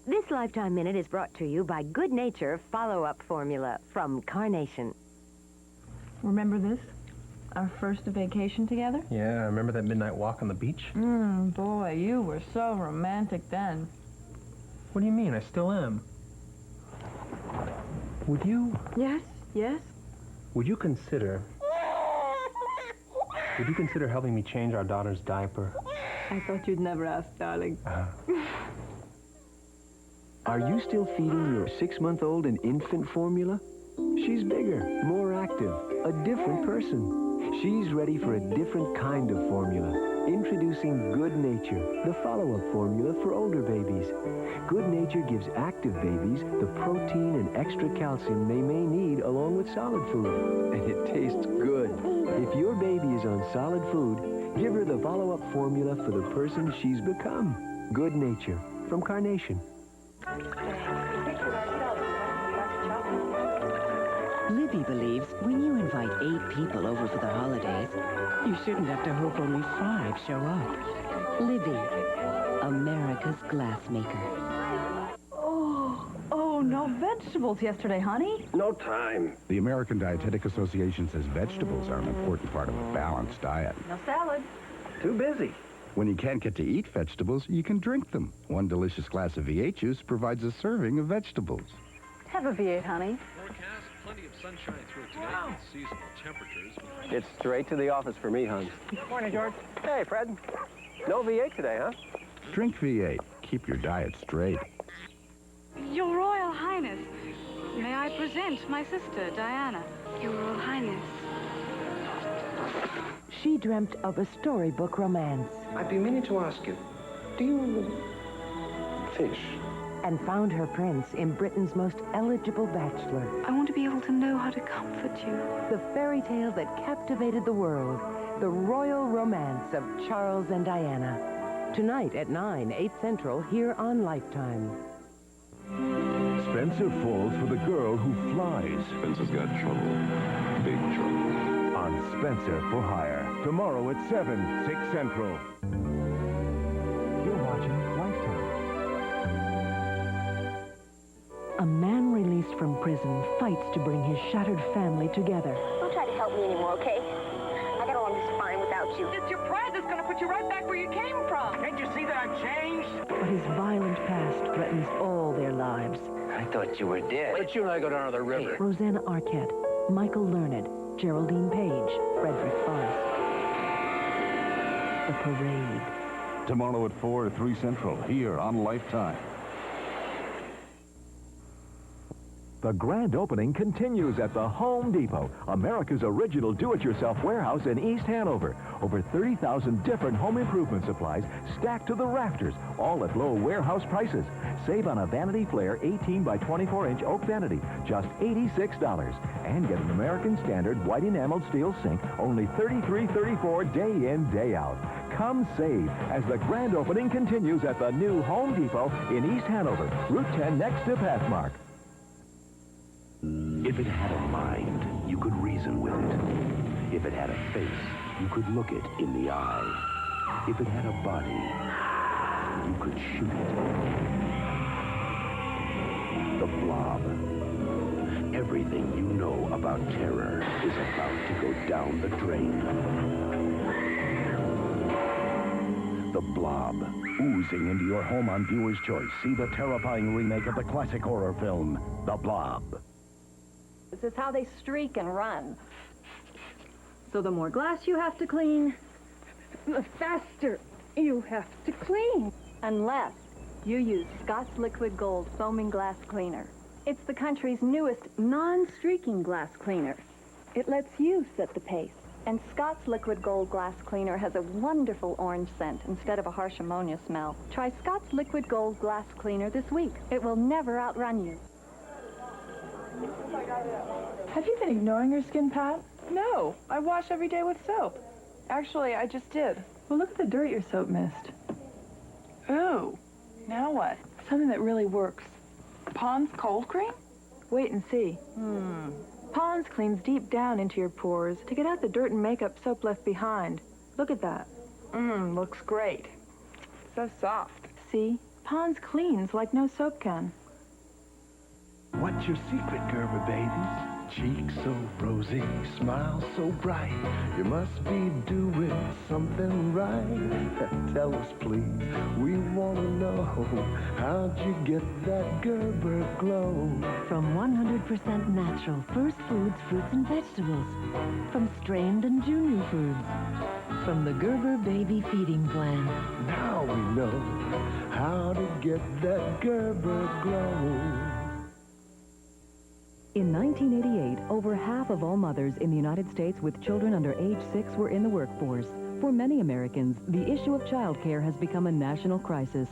This Lifetime Minute is brought to you by Good Nature Follow-Up Formula from Carnation. Remember this? Our first vacation together? Yeah, I remember that midnight walk on the beach. Boy, you were so romantic then. What do you mean? I still am. Would you consider helping me change our daughter's diaper? I thought you'd never ask, darling. Are you still feeding your 6-month-old an infant formula? She's bigger, more active, a different person. She's ready for a different kind of formula. Introducing Good Nature, the follow-up formula for older babies. Good Nature gives active babies the protein and extra calcium they may need along with solid food. And it tastes good. If your baby is on solid food, give her the follow-up formula for the person she's become. Good Nature, from Carnation. Libby believes when you invite 8 people over for the holidays, you shouldn't have to hope only 5 show up. Libby, America's glassmaker. Oh, no vegetables yesterday, honey. No time. The American Dietetic Association says vegetables are an important part of a balanced diet. No salad. Too busy. When you can't get to eat vegetables, you can drink them. One delicious glass of V8 juice provides a serving of vegetables. Have a V8, honey. Forecast, plenty of sunshine through today with seasonal temperatures. It's straight to the office for me, hon. Morning, George. Hey, Fred. No V8 today, huh? Drink V8. Keep your diet straight. Your Royal Highness, may I present my sister, Diana? Your Royal Highness. She dreamt of a storybook romance I've been meaning to ask you, do you fish? and found her prince in Britain's most eligible bachelor. I want to be able to know how to comfort you. The fairy tale that captivated the world. The royal romance of Charles and Diana. Tonight at 9, 8 Central, here on Lifetime. Spencer falls for the girl who flies. Spencer's got trouble. Big trouble. On Spencer for Hire. Tomorrow at 7, 6 Central. You're watching Lifetime. A man released from prison fights to bring his shattered family together. Don't try to help me anymore, okay? I got along just fine without you. It's your pride that's going to put you right back where you came from. Can't you see that I've changed? But his violent past threatens all their lives. I thought you were dead. Why don't you and I go down to the river? Rosanna Arquette, Michael Learned, Geraldine Page, Frederick Forrest. The Parade. Tomorrow at 4, 3 Central, here on Lifetime. The grand opening continues at the Home Depot, America's original do-it-yourself warehouse in East Hanover. Over 30,000 different home improvement supplies stacked to the rafters, all at low warehouse prices. Save on a Vanity Flare 18 by 24-inch oak vanity, just $86. And get an American Standard white enameled steel sink, only $33.34 day in, day out. Come save as the grand opening continues at the new Home Depot in East Hanover, Route 10 next to Pathmark. If it had a mind, you could reason with it. If it had a face, you could look it in the eye. If it had a body, you could shoot it. The Blob. Everything you know about terror is about to go down the drain. The Blob, oozing into your home on Viewer's Choice. See the terrifying remake of the classic horror film, The Blob. This is how they streak and run. So the more glass you have to clean, the faster you have to clean. Unless you use Scott's Liquid Gold Foaming Glass Cleaner. It's the country's newest non-streaking glass cleaner. It lets you set the pace. And Scott's Liquid Gold Glass Cleaner has a wonderful orange scent instead of a harsh ammonia smell. Try Scott's Liquid Gold Glass Cleaner this week. It will never outrun you. Have you been ignoring your skin, Pat? No, I wash every day with soap. Actually, I just did. Well, look at the dirt your soap missed. Ooh, now what? Something that really works. Pond's cold cream? Wait and see. Pond's cleans deep down into your pores to get out the dirt and makeup soap left behind. Look at that. Looks great. So soft. See? Pond's cleans like no soap can. What's your secret, Gerber babies? Cheeks so rosy, smile so bright. You must be doing something right. Tell us, please. We want to know, how'd you get that Gerber glow? From 100% natural first foods, fruits, and vegetables. From strained and junior foods. From the Gerber Baby Feeding Plan. Now we know how to get that Gerber glow. In 1988, over half of all mothers in the United States with children under age 6 were in the workforce. For many Americans, the issue of child care has become a national crisis.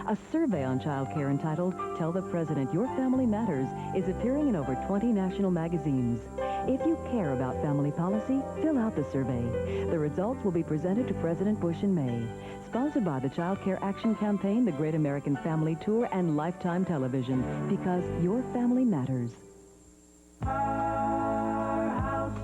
A survey on child care entitled Tell the President Your Family Matters is appearing in over 20 national magazines. If you care about family policy, fill out the survey. The results will be presented to President Bush in May. Sponsored by the Child Care Action Campaign, the Great American Family Tour, and Lifetime Television, because your family matters. Our house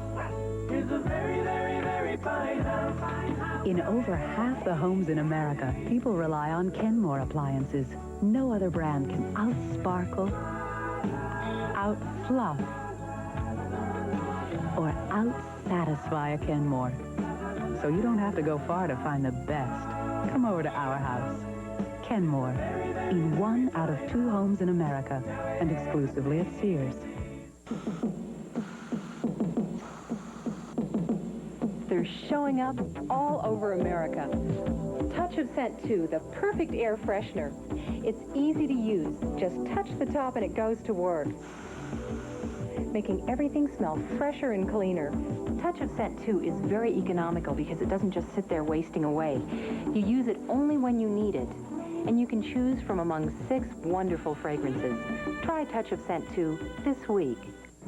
is a very, very, very fine house. In over half the homes in America, people rely on Kenmore appliances. No other brand can out-sparkle, out-fluff, or out-satisfy a Kenmore. So you don't have to go far to find the best. Come over to our house. Kenmore, in 1 out of 2 homes in America, and exclusively at Sears. They're showing up all over America. Touch of Scent 2, the perfect air freshener. It's easy to use. Just touch the top and it goes to work, making everything smell fresher and cleaner. Touch of Scent 2 is very economical because it doesn't just sit there wasting away. You use it only when you need it, and you can choose from among 6 wonderful fragrances. Try Touch of Scent 2 this week.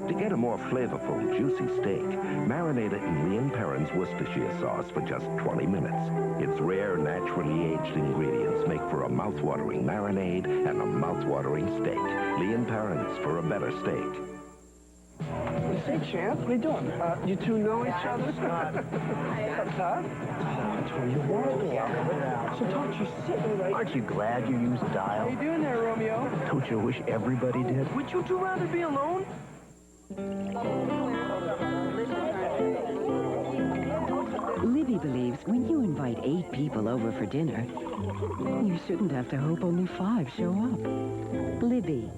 To get a more flavorful, juicy steak, marinate it in Lee & Perrins Worcestershire sauce for just 20 minutes. Its rare, naturally aged ingredients make for a mouth-watering marinade and a mouth-watering steak. Lee & Perrins for a better steak. Hey, champ, what are you doing? You two know each other? What's up? You were. So don't you sit right. Aren't you glad you used dial? How you doing there, Romeo? Don't you wish everybody did? Would you two rather be alone? Libby believes when you invite 8 people over for dinner, you shouldn't have to hope only 5 show up. Libby,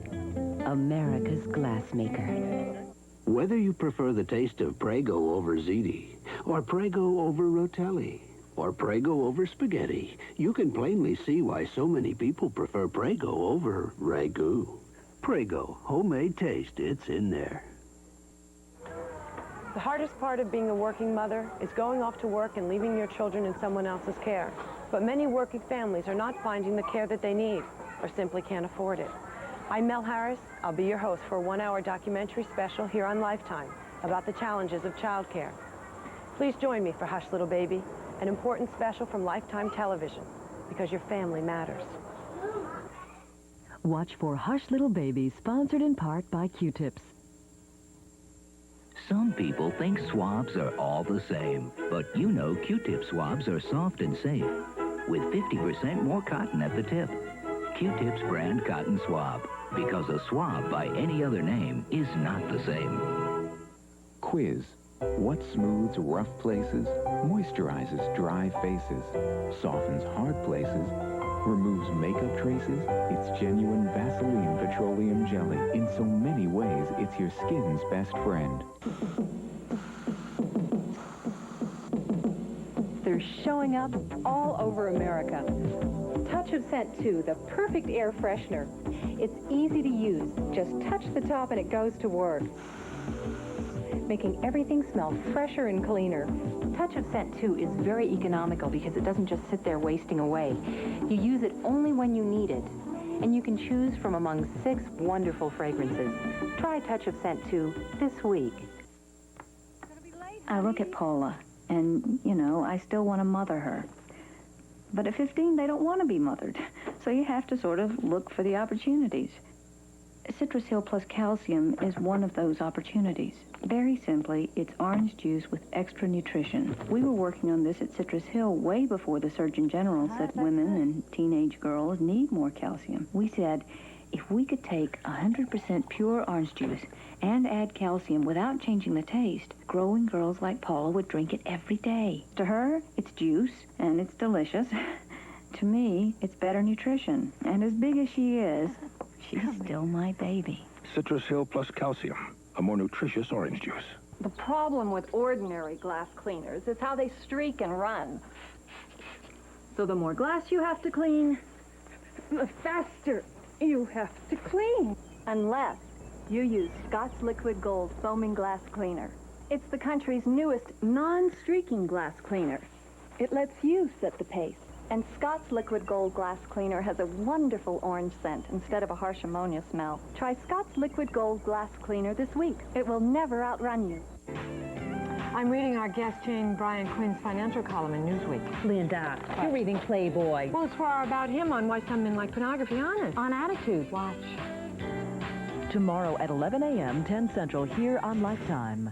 America's glassmaker. Whether you prefer the taste of Prego over ziti, or Prego over Rotelli, or Prego over spaghetti, you can plainly see why so many people prefer Prego over ragu. Prego, homemade taste, it's in there. The hardest part of being a working mother is going off to work and leaving your children in someone else's care. But many working families are not finding the care that they need, or simply can't afford it. I'm Mel Harris. I'll be your host for a 1-hour documentary special here on Lifetime about the challenges of childcare. Please join me for Hush Little Baby, an important special from Lifetime Television, because your family matters. Watch for Hush Little Baby, sponsored in part by Q-Tips. Some people think swabs are all the same, but you know Q-tip swabs are soft and safe, with 50% more cotton at the tip. Q-Tips brand cotton swab, because a swab by any other name is not the same. Quiz. What smooths rough places, moisturizes dry faces, softens hard places, removes makeup traces? It's genuine Vaseline Petroleum Jelly. In so many ways, it's your skin's best friend. They're showing up all over America. Touch of Scent 2, the perfect air freshener. It's easy to use. Just touch the top and it goes to work, making everything smell fresher and cleaner. Touch of Scent 2 is very economical because it doesn't just sit there wasting away. You use it only when you need it, and you can choose from among 6 wonderful fragrances. Try Touch of Scent 2 this week. I look at Paula, and, you know, I still want to mother her. But at 15, they don't want to be mothered. So you have to sort of look for the opportunities. Citrus Hill Plus Calcium is one of those opportunities. Very simply, it's orange juice with extra nutrition. We were working on this at Citrus Hill way before the Surgeon General said women and teenage girls need more calcium. We said, if we could take 100% pure orange juice and add calcium without changing the taste, growing girls like Paula would drink it every day. To her, it's juice, and it's delicious. To me, it's better nutrition. And as big as she is, she's still my baby. Citrus Hill Plus Calcium, a more nutritious orange juice. The problem with ordinary glass cleaners is how they streak and run. So the more glass you have to clean, the faster you have to clean. Unless you use Scott's Liquid Gold Foaming Glass Cleaner. It's the country's newest non-streaking glass cleaner. It lets you set the pace. And Scott's Liquid Gold Glass Cleaner has a wonderful orange scent instead of a harsh ammonia smell. Try Scott's Liquid Gold Glass Cleaner this week. It will never outrun you. I'm reading our guest Jane Brian Quinn's financial column in Newsweek. Linda, you're reading Playboy. Well, it's for about him on why some men like pornography. Honest. On Attitude. Watch. Tomorrow at 11 a.m., 10 Central, here on Lifetime.